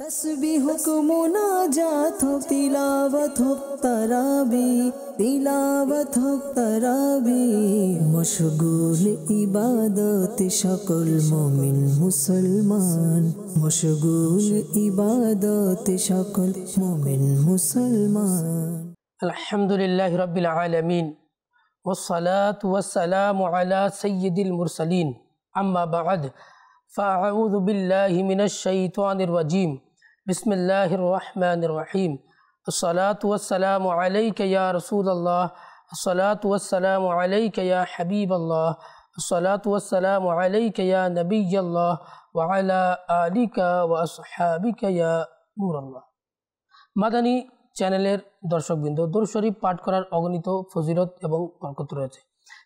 तस्बीह hook मुनाजात हो तिलावत हो तराबी तिलावत हो तराबी मशगूल इबादत शकल मोमिन मुसलमान मशगूल इबादत शकल मोमिन मुसलमान। अल्हम्दुलिल्लाहि रब्बिल आलमीन वस्सलातु वस्सलामु अला सय्यिदिल मुरसलीन अम्मा बअद फ़अऊज़ु बिल्लाहि मिनश शैतानिर रजीम बिस्मिल्लाहिर रहमानिर रहीम अस्सलातु वस्सलामु अलैका या रसूलल्लाह अस्सलातु वस्सलामु अलैका या हबीबल्लाह अस्सलातु वस्सलामु अलैका या नबियल्लाह व अला आलिका व असहाबिका या नूरल्लाह। মাদানী চ্যানেলের দর্শকবৃন্দ, দরুদ শরীফ পাঠ করার অগণিত ফজিলত এবং বরকত রয়েছে।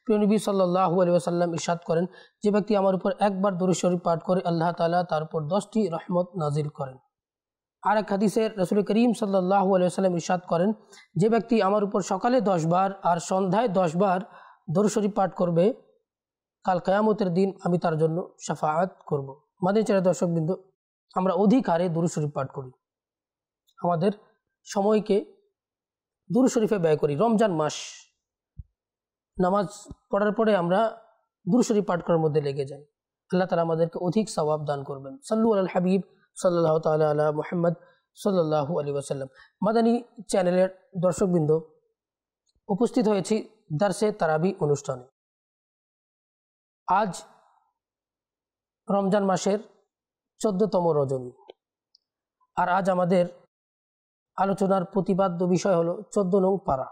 প্রিয় নবী সাল্লাল্লাহু আলাইহি ওয়াসাল্লাম ইরশাদ করেন, যে ব্যক্তি আমার উপর একবার দরুদ শরীফ পাঠ করে আল্লাহ তাআলা তার উপর 10টি রহমত নাজিল করেন। আর এক হাদিসে রাসূল করিম সাল্লাল্লাহু আলাইহি ওয়াসাল্লাম ইরশাদ করেন, যে ব্যক্তি আমার উপর সকালে 10 বার আর সন্ধ্যায় 10 বার দরুদ শরীফ পাঠ করবে, কাল কিয়ামতের দিন আমি তার জন্য শাফাআত করব। মাদানী চ্যানেলের দর্শকবৃন্দ, আমরা অধিক হারে দরুদ শরীফ পাঠ করি, আমাদের সময়কে দুরূদ শরীফে ব্যয় করি। রমজান মাস, নামাজ পড়ার পরে আমরা দুরূদ শরীফ পাঠ করার মধ্যে লেগে যাই। আল্লাহ তাআলা আমাদেরকে অধিক সওয়াব দান করবেন। সাল্লু আলাল হাবিব সাল্লাল্লাহু তাআলা আলা মুহাম্মদ সাল্লাল্লাহু আলাইহি ওয়াসাল্লাম। মাদানী চ্যানেলের দর্শকবৃন্দ, উপস্থিত হয়েছি দারসে তারাবি অনুষ্ঠানে। আজ রমজান মাসের 14তম রজনী, আর আজ আমাদের আলোচনার প্রতিপাদ্য বিষয় হলো 14 নং পারা।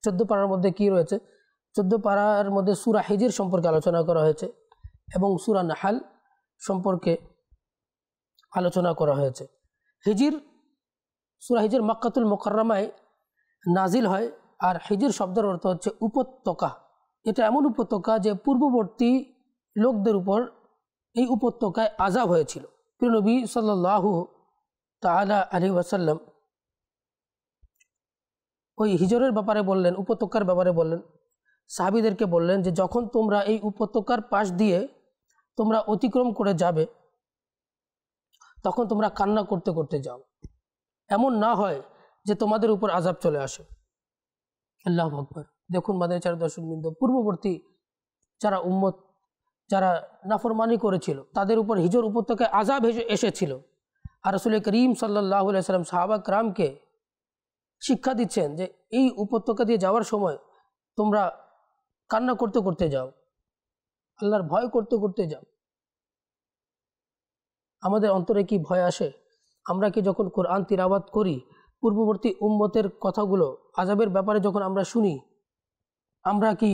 14 পারার মধ্যে কি রয়েছে? 14 পারার মধ্যে সূরা হিজর সম্পর্কে আলোচনা করা হয়েছে এবং সূরা নাহাল সম্পর্কে আলোচনা করা হয়েছে। সূরা হিজর মক্কাতুল মুকাররমায় নাজিল হয়, আর হিজর শব্দের অর্থ হচ্ছে উপত্যকা। এটা এমন উপত্যকা যে পূর্ববর্তী লোকদের উপর এই উপত্যকায় আযাব হয়েছিল। প্রিয় নবী সাল্লাল্লাহু তাআলা আলাইহি ওয়াসাল্লাম ওই হিজরের ব্যাপারে বললেন, উপত্যকার ব্যাপারে বললেন, সাহাবীদেরকে বললেন যে যখন তোমরা এই উপত্যকার পাশ দিয়ে তোমরা অতিক্রম করে যাবে, তখন তোমরা কান্না করতে করতে যাও, এমন না হয় যে তোমাদের উপর আযাব চলে আসে। আল্লাহু আকবার। দেখুন মাদানী চ্যানেলের দর্শকবৃন্দ, পূর্ববর্তী যারা উম্মত, যারা নাফরমানি করেছিল, তাদের উপর হিজর উপত্যকায় আযাব এসেছিল। আর রাসূল করিম সাল্লাল্লাহু আলাইহি ওয়াসাল্লাম সাহাবা کرامকে শিক্ষা দিচ্ছেন যে এই উপত্যকা দিয়ে যাওয়ার সময় তোমরা কান্না করতে করতে যাও, আল্লাহর ভয় করতে করতে যাও। আমাদের অন্তরে কি ভয় আসে? আমরা কি যখন কোরআন তিলাওয়াত করি, পূর্ববর্তী উম্মতের কথাগুলো, আযাবের ব্যাপারে যখন আমরা শুনি, আমরা কি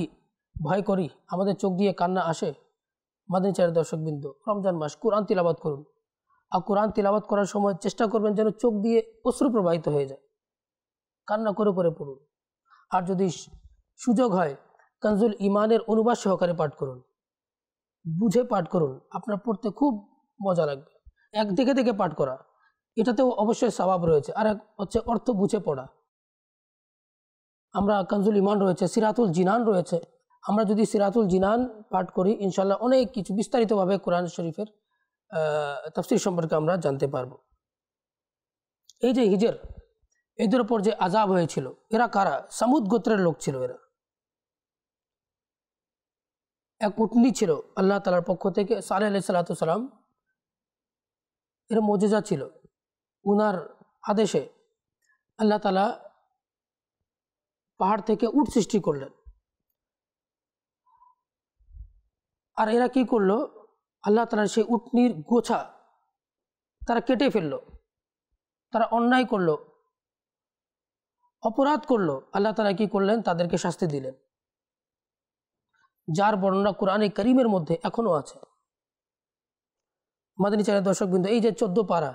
ভয় করি? আমাদের চোখ দিয়ে কান্না আসে? মাদানী চ্যানেলের দর্শকবৃন্দ, রমজান মাস, কোরআন তিলাওয়াত করুন। আর কোরআন তিলাওয়াত করার সময় চেষ্টা করবেন যেন চোখ দিয়ে অশ্রু প্রবাহিত হয়ে যায়, কান্না করে করে পড়ুন। আর যদি সুযোগ হয়, কানজুল ইমানের অনুবাদ সহকারে পাঠ করুন, বুঝে পাঠ করুন, আপনার পড়তে খুব মজা লাগবে। এক দেখে দেখে পাঠ করা, এটাতেও অবশ্যই সওয়াব রয়েছে। আর এক হচ্ছে অর্থ বুঝে পড়া। আমরা কানজুল ইমান রয়েছে, সিরাতুল জিনান রয়েছে, আমরা যদি সিরাতুল জিনান পাঠ করি, ইনশাআল্লাহ অনেক কিছু বিস্তারিতভাবে কোরআন শরীফের তাফসীর সম্পর্কে আমরা জানতে পারবো। এই যে হিজর, এদের উপর যে আযাব হয়েছিল, এরা কারা? সামুদ গোত্রের লোক ছিল। এরা এক উটনি ছিল আল্লাহ তাআলার পক্ষ থেকে, সালেহ আলাইহিস সালাতু সালাম, এর মুজিজা ছিল। উনার আদেশে আল্লাহ তাআলা পাহাড় থেকে উট সৃষ্টি করলেন। আর এরা কি করলো? আল্লাহ তাআলার সেই উটনির গোছা তারা কেটে ফেললো, তারা অন্যায় করলো, অপরাধ করলো। আল্লাহ তাআলা কি করলেন? তাদেরকে শাস্তি দিলেন, যার বর্ণনা কোরআনে কারীমের মধ্যে এখনো আছে। মাদানী চ্যানেলের দর্শকবৃন্দ, এই যে 14 পারা,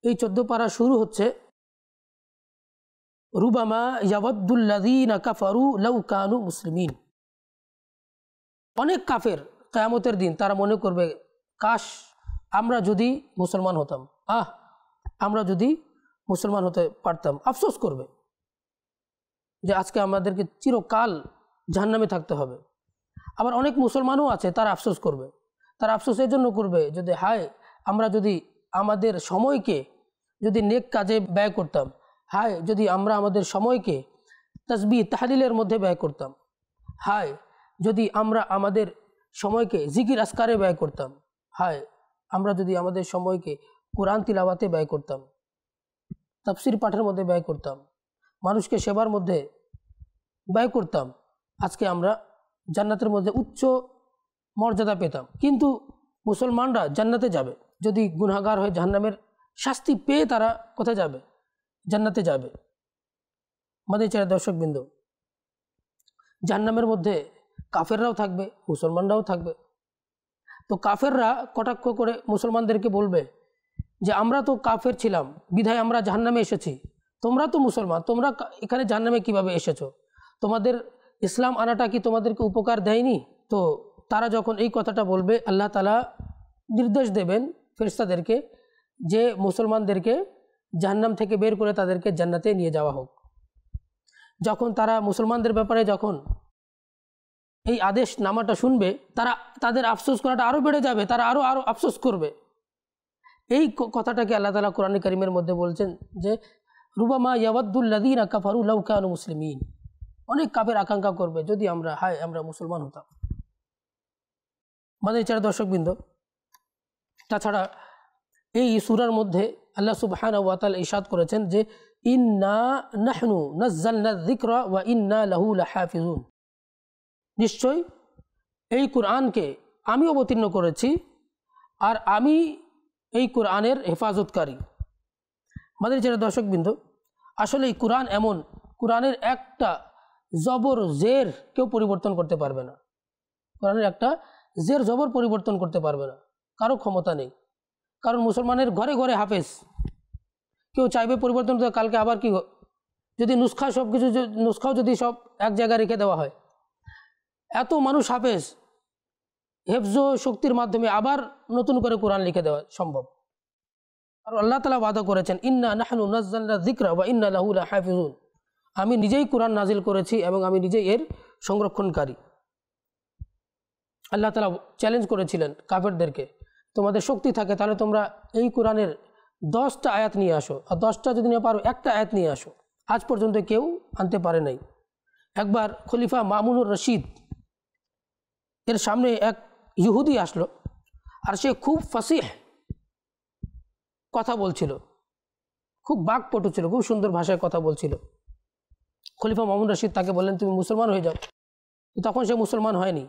এই 14 পারা শুরু হচ্ছে রুবামা ইয়াওয়াদ্দুল্লাযীনা কাফারু লাউ কানু মুসলিমিন। অনেক কাফের কিয়ামতের দিন তারা মনে করবে, কাশ আমরা যদি মুসলমান হতাম, আমরা যদি মুসলমান হতে পারতাম। আফসোস করবে যে আজকে আমাদেরকে চিরকাল জাহান্নামে থাকতে হবে। আবার অনেক মুসলমানও আছে, তারা আফসোস করবে। তারা আফসোস এই জন্য করবে যদি হায় আমরা যদি আমাদের সময়কে যদি নেক কাজে ব্যয় করতাম, হায় যদি আমরা আমাদের সময়কে তাসবিহ তাহলিলের মধ্যে ব্যয় করতাম, হায় যদি আমরা আমাদের সময়কে জিকির আসকারে ব্যয় করতাম, হায় আমরা যদি আমাদের সময়কে কোরআন তিলাওয়াতে ব্যয় করতাম, তাফসির পাঠের মধ্যে ব্যয় করতাম, মানুষকে সেবার মধ্যে ব্যয় করতাম, আজকে আমরা জান্নাতের মধ্যে উচ্চ মর্যাদা পেতাম। কিন্তু মুসলমানরা জান্নাতে যাবে, যদি গুনাহগার হয়ে জাহান্নামের শাস্তি পেয়ে তারা কোথায় যাবে? জান্নাতে যাবে। মাদানী চারা দর্শকবৃন্দ, জাহান্নামের মধ্যে কাফেররাও থাকবে, মুসলমানরাও থাকবে। তো কাফেররা কটাক্ষ করে মুসলমানদেরকে বলবে যে আমরা তো কাফের ছিলাম, বিধায় আমরা জাহান্নামে এসেছি, তোমরা তো মুসলমান, তোমরা এখানে জাহান্নামে কিভাবে এসেছো? তোমাদের ইসলাম আনাটা কি তোমাদেরকে উপকার দেয়নি? তো তারা যখন এই কথাটা বলবে, আল্লাহ তাআলা নির্দেশ দেবেন ফেরেশতাদেরকে যে মুসলমানদেরকে জাহান্নাম থেকে বের করে তাদেরকে জান্নাতে নিয়ে যাওয়া হোক। যখন তারা মুসলমানদের ব্যাপারে যখন এই আদেশ নামাটা শুনবে, তাদের আফসোস করাটা আরও বেড়ে যাবে, তারা আরও আফসোস করবে। এই কথাটাকে আল্লাহ তাআলা কোরআন কারীমের মধ্যে বলছেন যে রুবামা ইয়াওয়াদ্দুল্লাযীনা কাফারু লাউ কানু মুসলিমিন, অনেক কাফের আকাঙ্ক্ষা করবে যদি আমরা মুসলমান হতাম। মাদানী চারা দর্শকবৃন্দ, তাছাড়া এই সূরার মধ্যে আল্লাহ সুবহানাহু ওয়া তাআলা ইরশাদ করেছেন যে ইন্না নাহনু নাযালনা যিকরা ওয়া ইন্না লাহু লাহাফিজুন, নিশ্চয় এই কোরআনকে আমি অবতীর্ণ করেছি আর আমি এই কোরআনের হেফাজতকারী। মাদানী চারা দর্শকবৃন্দ, আসলে এই কোরআন এমন, কোরআনের একটা জবর জের কেউ পরিবর্তন করতে পারবে না, কোরআনের একটা জের জবর পরিবর্তন করতে পারবে না, কারো ক্ষমতা নেই। কারণ মুসলমানের ঘরে ঘরে হাফেজ, কেউ চাইবে পরিবর্তন করতে, কালকে আবার কি যদি নুসখাও যদি সব এক জায়গায় রেখে দেওয়া হয়, এত মানুষ হাফেজ, হেফজ শক্তির মাধ্যমে আবার নতুন করে কোরআন লিখে দেওয়া সম্ভব। আর আল্লাহ তাআলা ওয়াদা করেছেন ইন্না নাহনু নাযালনা যিকরা ওয়া ইন্না লাহু লাহাফিজুন, আমি নিজেই কোরআন নাজিল করেছি এবং আমি নিজেই এর সংরক্ষণকারী। আল্লাহ তাআলা চ্যালেঞ্জ করেছিলেন কাফেরদেরকে, তোমাদের শক্তি থাকে তাহলে তোমরা এই কোরআনের 10টা আয়াত নিয়ে আসো, আর 10টা যদি না পারো একটা আয়াত নিয়ে আসো। আজ পর্যন্ত কেউ আনতে পারে নাই। একবার খলিফা মামুনুর রশিদ এর সামনে এক ইহুদি আসলো, আর সে খুব ফাসিহ কথা বলছিল, খুব বাকপটু ছিল, খুব সুন্দর ভাষায় কথা বলছিল। খলিফা মামুনুর রশিদ তাকে বললেন তুমি মুসলমান হয়ে যাও। তখন সে মুসলমান হয়নি।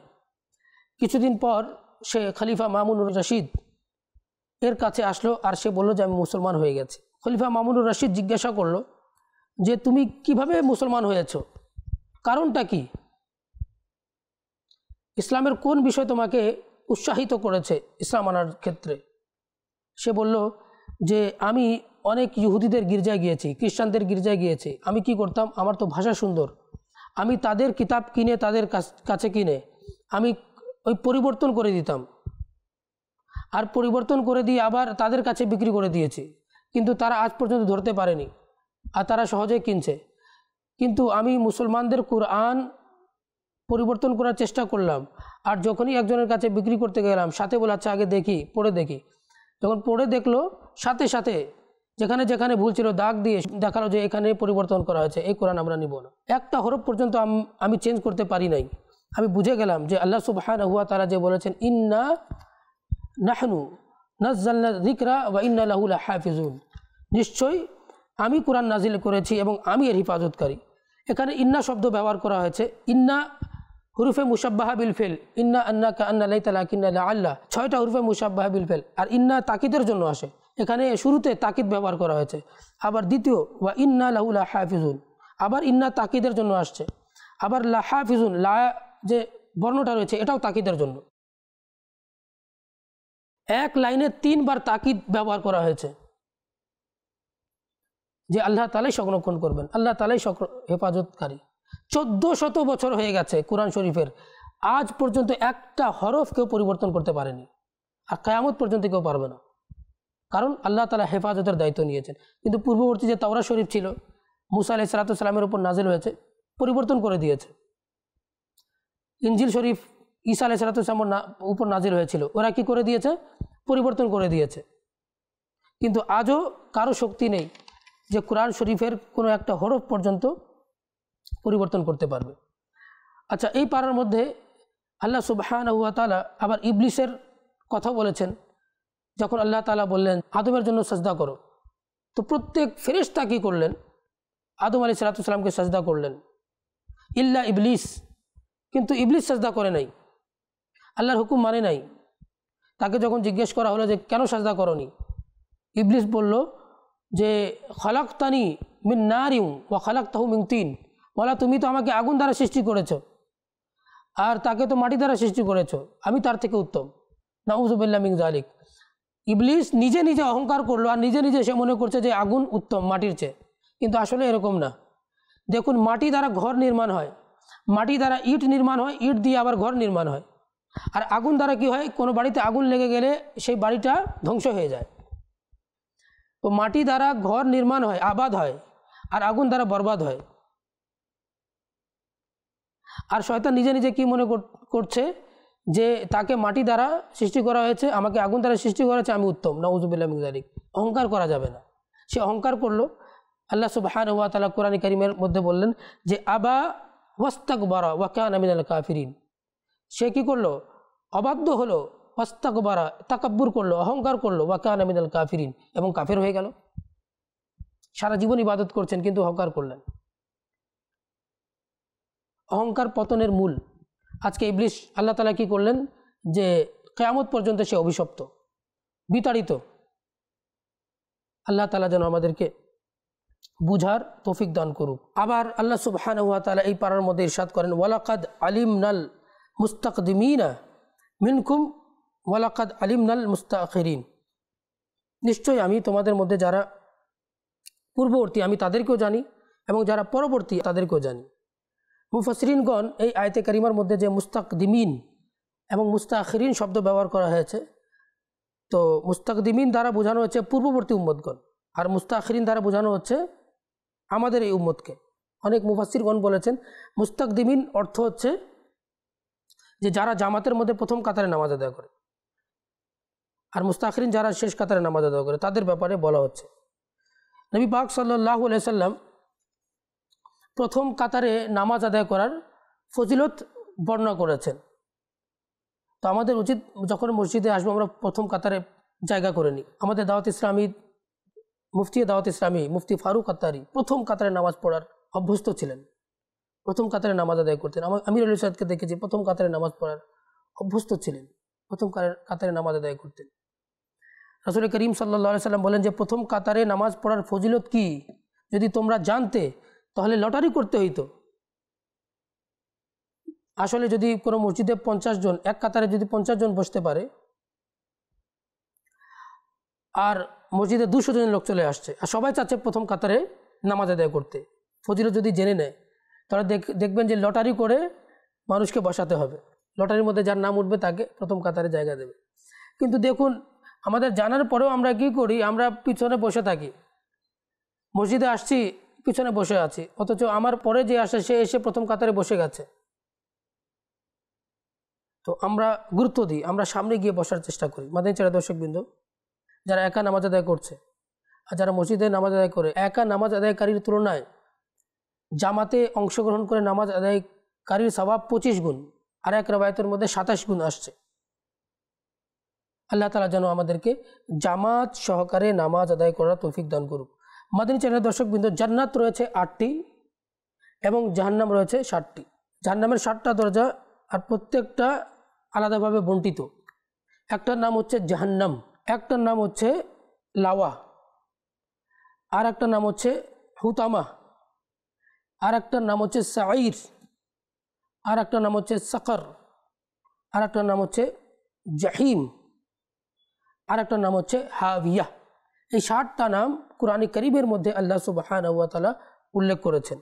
কিছুদিন পর সে খলিফা মামুনুর রশিদ এর কাছে আসলো, আর সে বলল যে আমি মুসলমান হয়ে গেছি। খলিফা মামুনুর রশিদ জিজ্ঞাসা করলো যে তুমি কিভাবে মুসলমান হয়েছো, কারণটা কি, ইসলামের কোন বিষয় তোমাকে উৎসাহিত করেছে ইসলাম আনার ক্ষেত্রে? সে বলল যে আমি অনেক ইহুদিদের গির্জায় গিয়েছি, খ্রিস্টানদের গির্জায় গিয়েছি। আমি কি করতাম, আমার তো ভাষা সুন্দর, আমি তাদের কিতাব কিনে তাদের কাছে কিনে আমি ওই পরিবর্তন করে দিতাম, আর পরিবর্তন করে দিয়ে আবার তাদের কাছে বিক্রি করে দিয়েছি, কিন্তু তারা আজ পর্যন্ত ধরতে পারেনি, আর তারা সহজেই কিনছে। কিন্তু আমি মুসলমানদের কোরআন পরিবর্তন করার চেষ্টা করলাম, আর যখনই একজনের কাছে বিক্রি করতে গেলাম সাথে বলে আচ্ছা আগে দেখি, পড়ে দেখি। যখন পড়ে দেখলো, সাথে সাথে যেখানে যেখানে ভুল ছিল দাগ দিয়ে দেখালো যে এখানে পরিবর্তন করা হয়েছে, এই কোরআন আমরা নিব না। একটা হরফ পর্যন্ত আমি চেঞ্জ করতে পারি নাই। আমি বুঝে গেলাম যে আল্লাহ সুবহানাহু ওয়া তাআলা যে বলেছেন ইন্না নাহনু নাযালনা যিকরা ওয়া ইন্না লাহু লাহাফিজুন, নিশ্চয়ই আমি কোরআন নাজিল করেছি এবং আমি এর হিফাজতকারী। এখানে ইন্না শব্দ ব্যবহার করা হয়েছে। ইন্না হুরুফে মুশাব্বাহা বিল ফিল, ইন্না আন্নাকা আন্না লাইতা লাকিন্না লাআল্লা, 6টা হুরুফে মুশাব্বাহা বিল ফিল। আর ইন্না তাকিদের জন্য আসে, এখানে শুরুতে তাকিদ ব্যবহার করা হয়েছে। আবার দ্বিতীয় ওয়া ইন্না লাহু লাহাফিজুন, আবার ইন্না তাকিদের জন্য আসছে। আবার লাহাফিজুন, লা যে বর্ণটা রয়েছে এটাও তাকিদের জন্য। এক লাইনে 3 বার তাকিদ ব্যবহার করা হয়েছে যে আল্লাহ তাআলাই সংরক্ষণ করবেন, আল্লাহ তাআলাই হেফাজতকারী। 1400 বছর হয়ে গেছে কোরআন শরীফের, আজ পর্যন্ত একটা হরফ কেউ পরিবর্তন করতে পারেনি, আর কিয়ামত পর্যন্ত কেউ পারবে না, কারণ আল্লাহ তাআলা হেফাজতের দায়িত্ব নিয়েছেন। কিন্তু পূর্ববর্তী যে তাওরাত শরীফ ছিল, মুসা আলাইহিস সালামের উপর নাজিল হয়েছে, পরিবর্তন করে দিয়েছে। ইনজিল শরীফ ঈসা আলাইহিস সালামের উপর নাজিল হয়েছিল, ওরা কি করে দিয়েছে, পরিবর্তন করে দিয়েছে। কিন্তু আজও কারো শক্তি নেই যে কোরআন শরীফের কোনো একটা হরফ পর্যন্ত পরিবর্তন করতে পারবে। আচ্ছা, এই পারার মধ্যে আল্লাহ সুবহানাহু ওয়া তাআলা আবার ইবলিসের কথা বলেছেন। যখন আল্লাহ তাআলা বললেন আদমের জন্য সাজদা করো, তো প্রত্যেক ফেরেশতা কী করলেন? আদম আলাইহিস সালামকে সাজদা করলেন, ইল্লা ইবলিস। কিন্তু ইবলিস সাজদা করে নাই, আল্লাহর হুকুম মানে নাই। তাকে যখন জিজ্ঞেস করা হলো যে কেন সাজদা করনি, ইবলিস বলল যে খালাকতানি মিন নারিন ওয়া খালাকতাহু মিন তিন, বলা তুমি তো আমাকে আগুন দ্বারা সৃষ্টি করেছো আর তাকে তো মাটি দ্বারা সৃষ্টি করেছো, আমি তার থেকে উত্তম। নাউযু বিল্লাহি মিন যালিক। ইবলিস নিজে নিজে অহংকার করলো আর নিজে নিজে সে মনে করছে যে আগুন উত্তম মাটির চেয়ে, কিন্তু আসলে এরকম না। দেখুন, মাটি দ্বারা ঘর নির্মাণ হয়, মাটি দ্বারা ইট নির্মাণ হয়, ইট দিয়ে আবার ঘর নির্মাণ হয়। আর আগুন দ্বারা কি হয়? কোনো বাড়িতে আগুন লেগে গেলে সেই বাড়িটা ধ্বংস হয়ে যায়। তো মাটি দ্বারা ঘর নির্মাণ হয়, আবাদ হয়, আর আগুন দ্বারা বরবাদ হয়। আর শয়তান নিজে নিজে কি মনে করছে যে তাকে মাটি দ্বারা সৃষ্টি করা হয়েছে, আমাকে আগুন দ্বারা সৃষ্টি করা হয়েছে, আমি উত্তম। নাউযু বিল্লাহি মিন যালিক। অহংকার করা যাবে না। সে অহংকার করলো। আল্লাহ সুবহানাহু ওয়া তাআলা কোরআন কারীমের মধ্যে বললেন যে আবা ওয়াস্তাকবারা ওয়া কানা মিনাল কাফিরিন। সে কি করলো? অবাধ্য হলো, ওয়াস্তাকবারা তাকাব্বুর করলো, অহংকার করলো, ওয়া কানা মিনাল কাফিরিন, এবং কাফের হয়ে গেল। সারা জীবন ইবাদত করছেন কিন্তু অহংকার করলেন। অহংকার পতনের মূল। আজকে ইবলিস আল্লাহ তাআলা কি করলেন যে কিয়ামত পর্যন্ত সে অভিশপ্ত, বিতাড়িত। আল্লাহ তাআলা যেন আমাদেরকে বুঝার তৌফিক দান করুক। আবার আল্লাহ সুবহানাহু ওয়া তাআলা এই পারার মধ্যে ইরশাদ করেন ওয়ালাকাদ আলিমনাল মুস্তাকদিমিনা মিনকুম ওয়ালাকাদ আলিমনাল মুস্তাখিরিন। নিশ্চয়ই আমি তোমাদের মধ্যে যারা পূর্ববর্তী আমি তাদেরকেও জানি এবং যারা পরবর্তী তাদেরকেও জানি। মুফাসসিরিনগণ এই আয়াতে কারিমার মধ্যে যে মুস্তাকদিমিন এবং মুস্তাখিরিন শব্দ ব্যবহার করা হয়েছে, তো মুস্তাকদিমিন দ্বারা বোঝানো হচ্ছে পূর্ববর্তী উম্মতগণ, আর মুস্তাখিরিন দ্বারা বোঝানো হচ্ছে আমাদের এই উম্মতকে। অনেক মুফাসসিরগণ বলেছেন মুস্তাকদিমিন অর্থ হচ্ছে যে যারা জামাতের মধ্যে প্রথম কাতারে নামাজ আদায় করে, আর মুস্তাখিরিন যারা শেষ কাতারে নামাজ আদায় করে, তাদের ব্যাপারে বলা হচ্ছে। নবী পাক সাল্লাল্লাহু আলাইহি সাল্লাম প্রথম কাতারে নামাজ আদায় করার ফজিলত বর্ণনা করেছেন। তো আমাদের উচিত যখন মসজিদে আসবো আমরা প্রথম কাতারে জায়গা করে নিই। আমাদের দাওয়াত ইসলামী দাওয়াত ইসলামী মুফতি ফারুক আত্তারি প্রথম কাতারে নামাজ পড়ার অভ্যস্ত ছিলেন, প্রথম কাতারে নামাজ আদায় করতেন। আমির আলী সাহেবকে দেখেছি প্রথম কাতারে নামাজ পড়ার অভ্যস্ত ছিলেন, প্রথম কাতারে নামাজ আদায় করতেন। রাসূল করিম সাল্লাল্লাহু আলাইহি সাল্লাম বলেন যে প্রথম কাতারে নামাজ পড়ার ফজিলত কি যদি তোমরা জানতে তাহলে লটারি করতে হইতো। আসলে যদি কোনো মসজিদে 50 জন এক কাতারে যদি 50 জন বসতে পারে আর মসজিদে 200 জন লোক চলে আসছে আর সবাই চাচ্ছে প্রথম কাতারে নামাজ আদায় করতে, ফজিলত যদি জেনে নেয় তাহলে দেখবেন যে লটারি করে মানুষকে বসাতে হবে। লটারির মধ্যে যার নাম উঠবে তাকে প্রথম কাতারে জায়গা দেবে। কিন্তু দেখুন আমাদের জানার পরেও আমরা কি করি, আমরা পিছনে বসে থাকি। মসজিদে আসছি পিছনে বসে আছি, অথচ আমার পরে যে আসে সে এসে প্রথম কাতারে বসে গেছে। তো আমরা গুরুত্ব দিই, আমরা সামনে গিয়ে বসার চেষ্টা করি। মাদানী চারা দর্শকবৃন্দ, যারা একা নামাজ আদায় করছে আর যারা মসজিদে নামাজ আদায় করে, একা নামাজ আদায়কারীর তুলনায় জামাতে অংশগ্রহণ করে নামাজ আদায়কারীর সওয়াব 25 গুণ, আর এক রওয়ায়াতের মধ্যে 27 গুণ আসছে। আল্লাহ তাআলা যেন আমাদেরকে জামাত সহকারে নামাজ আদায় করার তৌফিক দান করুক। মাদানী চ্যানেল দর্শকবৃন্দ, জান্নাত রয়েছে 8টি এবং জাহান্নাম রয়েছে 7টি। জাহান্নামের 7টা দরজা আর প্রত্যেকটা আলাদাভাবে বণ্টিত। একটার নাম হচ্ছে জাহান্নাম, একটার নাম হচ্ছে লাওয়া, আর একটার নাম হচ্ছে হুতামা, আর একটার নাম হচ্ছে সাঈর, আর একটার নাম হচ্ছে সাকর, আর একটার নাম হচ্ছে জাহিম, আর একটার নাম হচ্ছে হাবিয়া। এই 7টা নাম কুরআনে কারীমের মধ্যে আল্লাহ সুবহানাহু ওয়া তাআলা উল্লেখ করেছেন।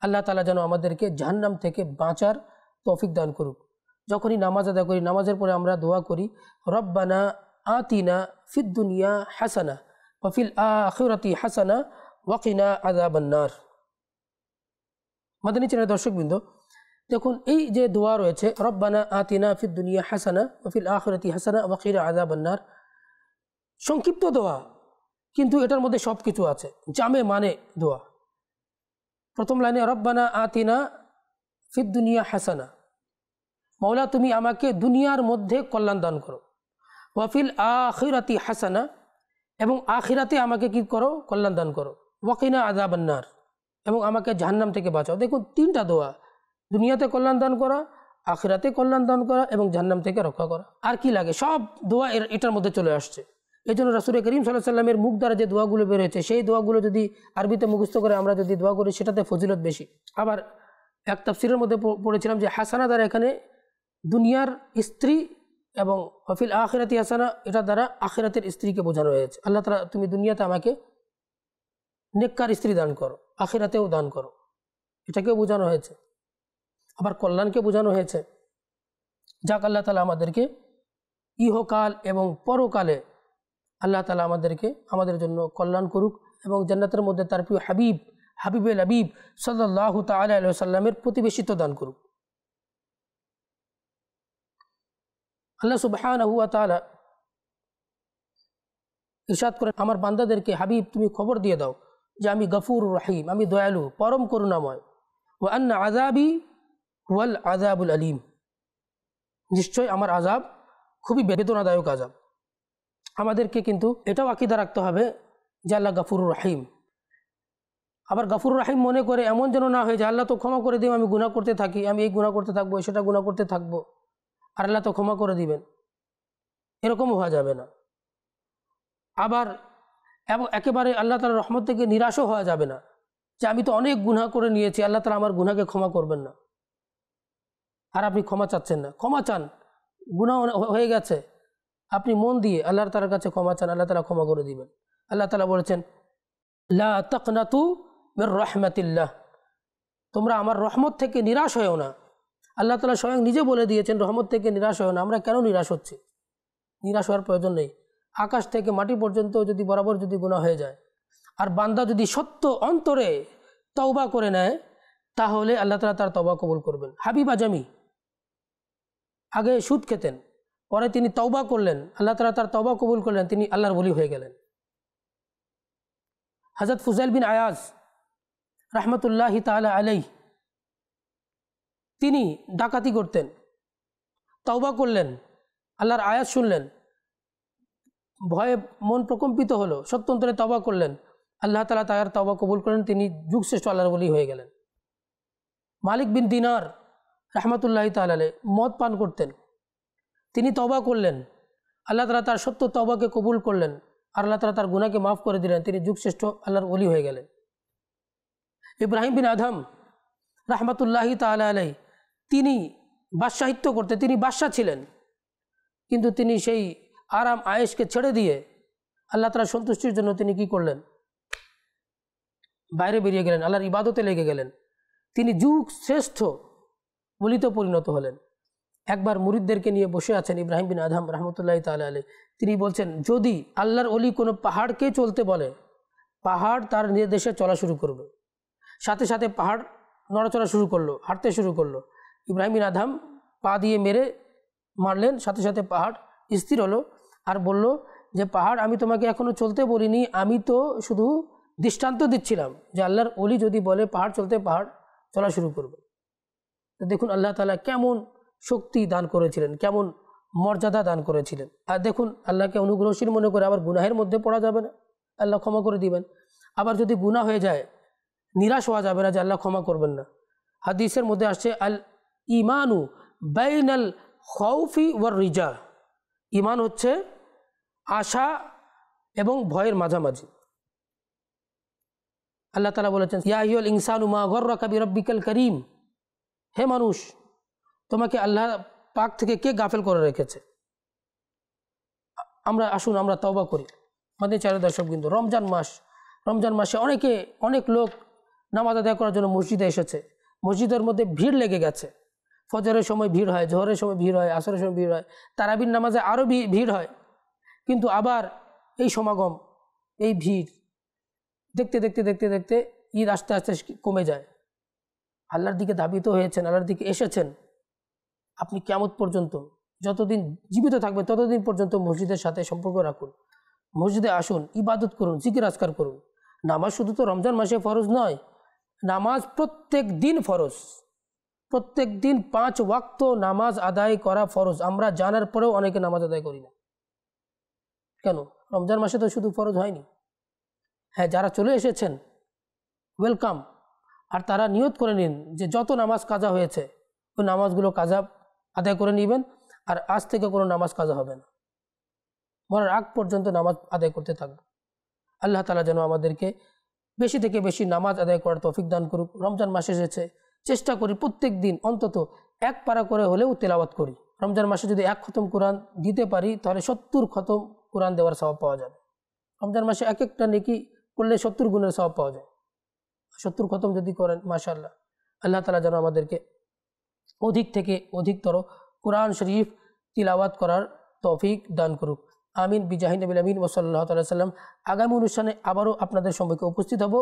আল্লাহ তাআলা যেন আমাদেরকে জাহান্নাম থেকে বাঁচার তৌফিক দান করুক। যখনই নামাজ আদায় করি, নামাজের পরে আমরা দোয়া করি রব্বানা আতিনা ফিদ দুনিয়া হাসানা ওয়া ফিল আখিরাতি হাসানা ওয়া কিনা আযাবান নার। মাদানী চ্যানেল দর্শকবৃন্দ, দেখুন এই যে দোয়া রয়েছে রব্বানা আতিনা ফিদ দুনিয়া হাসানা ওয়া ফিল আখিরাতি হাসানা ওয়া কিনা আযাবান নার, সংক্ষিপ্ত দোয়া, কিন্তু এটার মধ্যে সব কিছু আছে। জামে মানে দোয়া। প্রথম লাইনে রব্বানা আতিনা ফিদ দুনিয়া হাসানা, মৌলা তুমি আমাকে দুনিয়ার মধ্যে কল্যাণ দান করো, ওয়াফিল আখিরাতি হাসানা, এবং আখিরাতে আমাকে কি করো, কল্যাণ দান করো, ওয়াকিনা আযাবান্নার, এবং আমাকে জাহান্নাম থেকে বাঁচাও। দেখুন তিনটা দোয়া, দুনিয়াতে কল্যাণ দান করা, আখিরাতে কল্যাণ দান করা এবং জাহান্নাম থেকে রক্ষা করা। আর কি লাগে, সব দোয়া এটার মধ্যে চলে আসছে। এই জন্য রাসূল করিম সাল্লাল্লাহু আলাইহি সাল্লামের মুখ দ্বারা যে দোয়াগুলো বের হয়েছে সেই দোয়াগুলো যদি আরবিতে মুখস্থ করে আমরা যদি দোয়া করি সেটাতে ফজিলত বেশি। আবার এক তাফসীরের মধ্যে পড়েছিলাম যে হাসানা দ্বারা এখানে দুনিয়ার স্ত্রী এবং ওয়াফিল আখিরাতি হাসানা, এটা দ্বারা আখিরাতের স্ত্রীকে বোঝানো হয়েছে। আল্লাহ তাআলা তুমি দুনিয়াতে আমাকে নেককার স্ত্রী দান করো, আখিরাতেও দান করো, এটাকেও বোঝানো হয়েছে। আবার কল্যাণকে বোঝানো হয়েছে। যাক আল্লাহ তাআলা আমাদেরকে ইহকাল এবং পরকালে আল্লাহ তাআলা আমাদের জন্য কল্যাণ করুক এবং জান্নাতের মধ্যে তার প্রিয় হাবিবে লাবিব সাল্লাল্লাহু তাআলা আলাইহি ওয়াসাল্লামের প্রতিবেশিত্ব দান করুক। আল্লাহ সুবহানাহু ওয়া তাআলা ইরশাদ করেন, আমার বান্দাদেরকে হাবিব তুমি খবর দিয়ে দাও যে আমি গফুর রহিম, আমি দয়ালু, পরম করুণাময়, ওয়া আন্না আযাবি হুয়াল আযাবুল আলীম, নিশ্চয় আমার আযাব খুবই বেদনাদায়ক আযাব। আমাদেরকে কিন্তু এটাও আকীদা রাখতে হবে যে আল্লাহ গফুর রহিম। আবার গফুর রহিম মনে করে এমন যেন না হয় যে আল্লাহ তো ক্ষমা করে দিবেন, আমি গুনাহ করতে থাকি, আমি এই গুনাহ করতে থাকবো, সেটা গুনাহ করতে থাকবো, আর আল্লাহ তো ক্ষমা করে দিবেন, এরকমও হওয়া যাবে না। আবার একেবারে আল্লাহ তাআলার রহমত থেকে নিরাশও হওয়া যাবে না যে আমি তো অনেক গুনাহ করে নিয়েছি, আল্লাহ তাআলা আমার গুনাহকে ক্ষমা করবেন না, আর আপনি ক্ষমা চাচ্ছেন না। ক্ষমা চান, গুনাহ হয়ে গেছে, আপনি মন দিয়ে আল্লাহ তাআলার কাছে ক্ষমা চান, আল্লাহ তাআলা ক্ষমা করে দিবেন। আল্লাহ তাআলা বলেছেন লা তাকনাতু মির রাহমাতিল্লাহ, তোমরা আমার রহমত থেকে নিরাশ হয়েও না। আল্লাহ তাআলা স্বয়ং নিজে বলে দিয়েছেন রহমত থেকে নিরাশ হয়েও না। আমরা কেন নিরাশ হচ্ছি? নিরাশ হওয়ার প্রয়োজন নেই। আকাশ থেকে মাটি পর্যন্ত যদি বরাবর যদি গুনাহ হয়ে যায় আর বান্দা যদি সত্য অন্তরে তওবা করে নেয় তাহলে আল্লাহ তাআলা তার তওবা কবুল করবেন। হাবিব আজমি আগে সুদ খেতেন, পরে তিনি তওবা করলেন, আল্লাহ তাআলা তার তওবা কবুল করলেন, তিনি আল্লাহর ওলি হয়ে গেলেন। হযরত ফুজাইল বিন আয়াজ রাহমাতুল্লাহি তাআলা আলাইহি, তিনি ডাকাতি করতেন, তওবা করলেন, আল্লাহর আয়াত শুনলেন, ভয়ে মন প্রকম্পিত হলো, সত্যন্তরে তওবা করলেন, আল্লাহ তাআলা তার তওবা কবুল করলেন, তিনি যুগশ্রেষ্ঠ আল্লাহর ওলি হয়ে গেলেন। মালিক বিন দিনার রাহমাতুল্লাহি তাআলা আলাইহি মদ পান করতেন, তিনি তওবা করলেন, আল্লাহ তাআলা তার সত্য তওবাকে কবুল করলেন, আর আল্লাহ তাআলা তার গুনাহকে মাফ করে দিলেন, তিনি যুগশ্রেষ্ঠ আল্লাহর ওলি হয়ে গেলেন। ইব্রাহিম বিন আদহাম রাহমাতুল্লাহি তাআলা আলাইহি, তিনি বাদশাহিত্য করতেন, তিনি বাদশাহ ছিলেন, কিন্তু তিনি সেই আরাম আয়েশকে ছেড়ে দিয়ে আল্লাহ তাআলার সন্তুষ্টির জন্য তিনি কি করলেন? বাইরে বেরিয়ে গেলেন, আল্লাহর ইবাদতে লেগে গেলেন, তিনি যুগ শ্রেষ্ঠ ওলিতে পরিণত হলেন। একবার মুরিদদেরকে নিয়ে বসে আছেন ইব্রাহিম বিন আদহাম রাহমাতুল্লাহি তাআলা আলাইহি, তিনি বলছেন যদি আল্লাহর ওলি কোনো পাহাড়কে চলতে বলে, পাহাড় তার নির্দেশে চলা শুরু করবে। সাথে সাথে পাহাড় নড়াচড়া শুরু করলো, হাঁটতে শুরু করলো। ইব্রাহিম বিন আদহাম পা দিয়ে মেরে মারলেন, সাথে সাথে পাহাড় স্থির হলো আর বলল যে পাহাড় আমি তোমাকে এখনো চলতে বলিনি, আমি তো শুধু দৃষ্টান্ত দিচ্ছিলাম যে আল্লাহর ওলি যদি বলে পাহাড় চলতে, পাহাড় চলা শুরু করবে। তো দেখুন আল্লাহ তাআলা কেমন শক্তি দান করেছিলেন, কেমন মর্যাদা দান করেছিলেন। আর দেখুন আল্লাহকে অনুগ্রহশীল মনে করে আবার গুনাহের মধ্যে পড়া যাবে না, আল্লাহ ক্ষমা করে দিবেন। আবার যদি গুনাহ হয়ে যায় নিরাশ হওয়া যাবে না যে আল্লাহ ক্ষমা করবেন না। হাদিসের মধ্যে আসছে আল ইমানু বাইনাল খাউফি ওয়ার রিজা, ইমান হচ্ছে আশা এবং ভয়ের মাঝামাঝি। আল্লাহ তাআলা বলেছেন ইয়া আইয়ুহাল ইনসানু মা গররাকা বিরাব্বিকাল কারীম, হে মানুষ তোমাকে আল্লাহ পাক থেকে কে গাফেল করে রেখেছে। আসুন আমরা তওবা করি। আমাদের চার দর্শক বিন্দু, রমজান মাসে অনেক লোক নামাজ আদায় করার জন্য মসজিদে এসেছে, মসজিদের মধ্যে ভিড় লেগে গেছে। ফজরের সময় ভিড় হয়, জোহরের সময় ভিড় হয়, আসরের সময় ভিড় হয়, তারাবির নামাজে আরও ভিড় হয়। কিন্তু আবার এই সমাগম, এই ভিড় দেখতে দেখতে দেখতে দেখতে ঈদ আস্তে আস্তে কমে যায়। আল্লাহর দিকে ধাবিত হয়েছেন, আল্লাহর দিকে এসেছেন, আপনি কিয়ামত পর্যন্ত যতদিন জীবিত থাকবেন ততদিন পর্যন্ত মসজিদের সাথে সম্পর্ক রাখুন। মসজিদে আসুন, ইবাদত করুন, জিকির আজকার করুন। নামাজ শুধু তো রমজান মাসে ফরজ নয়, নামাজ প্রত্যেক দিন ফরজ। প্রত্যেক দিন 5 ওয়াক্ত নামাজ আদায় করা ফরজ। আমরা জানার পরেও অনেকে নামাজ আদায় করি না। কেন? রমজান মাসে তো শুধু ফরজ হয়নি। হ্যাঁ, যারা চলে এসেছেন ওয়েলকাম। আর তারা নিয়ত করে নিন যে যত নামাজ কাজা হয়েছে ওই নামাজগুলো কাজা আদায় করে নেবেন। আর আজ থেকে কোনো নামাজ কাজা হবে না, মরার আগ পর্যন্ত নামাজ আদায় করতে থাকবে। আল্লাহ তাআলা যেন আমাদেরকে বেশি থেকে বেশি নামাজ আদায় করার তৌফিক দান করুক। রমজান মাস এসেছে, চেষ্টা করি প্রত্যেক দিন অন্তত 1 পারা করে হলেও তেলাওয়াত করি। রমজান মাসে যদি 1 খতম কোরআন দিতে পারি তাহলে 70 খতম কোরআন দেওয়ার সওয়াব পাওয়া যাবে। রমজান মাসে এক একটা নেকি করলে 70 গুণের সওয়াব পাওয়া যায়। 70 খতম যদি করেন মাশাআল্লাহ। আল্লাহ তাআলা যেন আমাদেরকে অধিক থেকে অধিকতর কোরআন শরীফ তিলাওয়াত করার তৌফিক দান করুক। আমিন বিজাহি নবিল আমিন ওয়া সাল্লাল্লাহু তাআলা সাল্লাম। আগামী অনুষ্ঠানে আবারও আপনাদের সম্মুখে উপস্থিত হব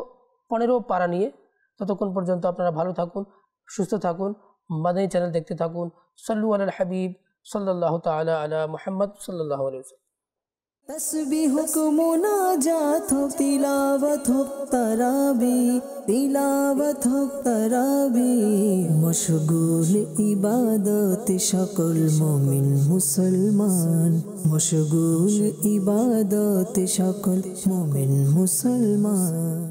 15 পারা নিয়ে। ততক্ষণ পর্যন্ত আপনারা ভালো থাকুন, সুস্থ থাকুন, মাদানী চ্যানেল দেখতে থাকুন। সাল্লু আলাল হাবিব সাল্লাল্লাহু তাআলা আলা মুহাম্মদ সাল্লাল্লাহু আলাইহি ওয়াসাল্লাম। तस्बीह को मुनाजात हो, तिलावत हो तराबी, तिलावत हो तराबी। मशगूल इबादत शकल मोमिन मुसलमान, मशगूल इबादत शकल मोमिन मुसलमान।